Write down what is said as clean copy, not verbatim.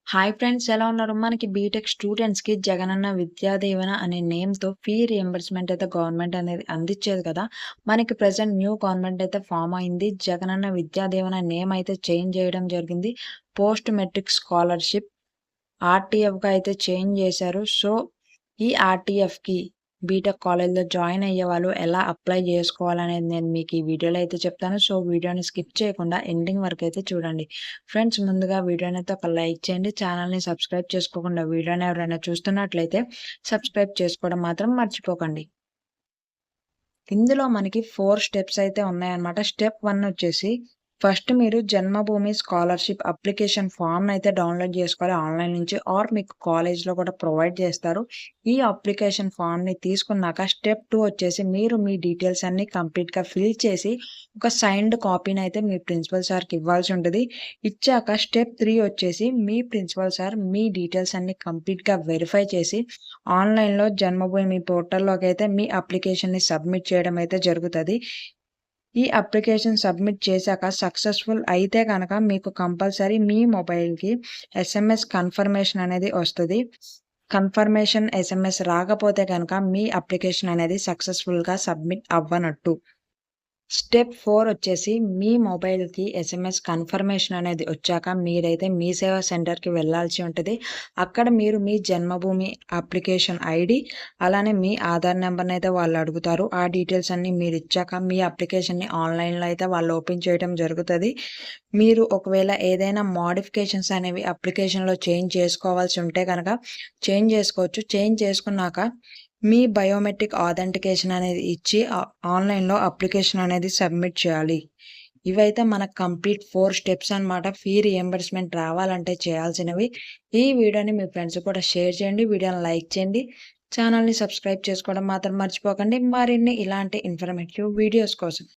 Hi friends, ఎలా ఉన్నారు? మనకి బీటెక్ స్టూడెంట్స్‌కి జగనన్న విద్యా దీవెన అనే నేమ్‌తో ఫీ రీయింబర్స్‌మెంట్ అయితే గవర్నమెంట్ అనేది అందించేది కదా! మనకి ప్రెజెంట్ న్యూ గవర్నమెంట్ అయితే ఫార్మ్ అయింది. జగనన్న విద్యా దీవెన నేమ్ అయితే చేంజ్ చేయడం జరిగింది. పోస్ట్ మెట్రిక్ స్కాలర్‌షిప్ ఆర్‌టీఎఫ్‌గా అయితే చేంజ్ చేశారు. సో, ఈ ఆర్‌టీఎఫ్‌కి బీటెక్ కాలేజ్‌లో జాయిన్ అయ్యేవాళ్ళు ఎలా అప్లై చేసుకోవాలనేది నేను మీకు ఈ వీడియోలో అయితే చెప్తాను. సో, వీడియోని స్కిప్ చేయకుండా ఎండింగ్ వరకు అయితే చూడండి. ఫ్రెండ్స్, ముందుగా వీడియోని అయితే ఒక లైక్ చేయండి. ఛానల్‌ని సబ్స్క్రైబ్ చేసుకోకుండా వీడియోని ఎవరైనా చూస్తున్నట్లయితే సబ్స్క్రైబ్ చేసుకోవడం మాత్రం మర్చిపోకండి. ఇందులో మనకి 4 స్టెప్స్ అయితే ఉన్నాయన్నమాట. స్టెప్ 1 వచ్చేసి ఫస్ట్ మీరు జన్మభూమి స్కాలర్‌షిప్ అప్లికేషన్ ఫామ్‌నయితే డౌన్‌లోడ్ జేసుకోవాలి ఆన్‌లైన్ నుంచి మీకు కాలేజ్‌లో కూడా ప్రొవైడ్ చేస్తారు. ఈ అప్లికేషన్ ఫామ్‌ని తీసుకున్నాక స్టెప్ 2 వచ్చేసి మీరు మీ డీటెయిల్స్ అన్నీ కంప్లీట్‌గా ఫిల్ చేసి ఒక సైన్డ్ కాపీనయితే మీ ప్రిన్సిపల్ సార్‌కి ఇవ్వాల్సి ఉంటది. ఇచ్చాక స్టెప్ 3 వచ్చేసి మీ ప్రిన్సిపల్ సార్ మీ డీటెయిల్స్ అన్నీ కంప్లీట్‌గా వెరిఫై చేసి ఆన్‌లైన్‌లో జన్మభూమి పోర్టల్‌లోకైతే మీ అప్లికేషన్‌ని సబ్మిట్ చేయడం అయితే జరుగుతది. ఈ అప్లికేషన్ సబ్మిట్ చేశాక సక్సెస్‌ఫుల్ అయితే గనక మీకు కంపల్సరీ మీ మొబైల్‌కి ఎస్ఎంఎస్ కన్ఫర్మేషన్ అనేది వస్తది. కన్ఫర్మేషన్ ఎస్ఎంఎస్ రాకపోతే గనక మీ అప్లికేషన్ అనేది సక్సెస్‌ఫుల్‌గా సబ్మిట్ అవ్వనట్టు. స్టెప్ 4 వచ్చేసి మీ మొబైల్‌కి ఎస్ఎంఎస్ కన్ఫర్మేషన్ అనేది వచ్చాక మీరైతే మీ సేవా సెంటర్‌కి వెళ్ళాల్సి ఉంటది. అక్కడ మీరు మీ జన్మభూమి అప్లికేషన్ ఐడీ, అలానే మీ ఆధార్ నంబర్‌నైతే వాళ్ళు అడుగుతారు. ఆ డీటెయిల్స్ అన్నీ మీరిచ్చాక మీ అప్లికేషన్‌ని ఆన్‌లైన్‌లో అయితే వాళ్ళు ఓపెన్ చేయడం జరుగుతది. మీరు ఒకవేళ ఏదైనా మోడిఫికేషన్స్ అనేవి అప్లికేషన్‌లో చేంజ్ చేసుకోవాల్సి ఉంటే గనక చేంజ్ చేసుకోవచ్చు. చేంజ్ చేసుకున్నాక మీ బయోమెట్రిక్ ఆథెంటికేషన్ అనేది ఇచ్చి ఆన్‌లైన్‌లో అప్లికేషన్ అనేది సబ్మిట్ చేయాలి. ఇవైతే మనకు కంప్లీట్ 4 స్టెప్స్ అన్నమాట. ఫీ రీయింబర్స్‌మెంట్ రావాలంటే చేయాల్సినవి. ఈ వీడియోని మీ ఫ్రెండ్స్‌కి కూడా షేర్ చేయండి. వీడియోని లైక్ చేయండి. ఛానల్‌ని సబ్స్క్రైబ్ చేసుకోవడం మాత్రం మర్చిపోకండి. మరిన్ని ఇలాంటి ఇన్ఫర్మేటివ్ వీడియోస్ కోసం.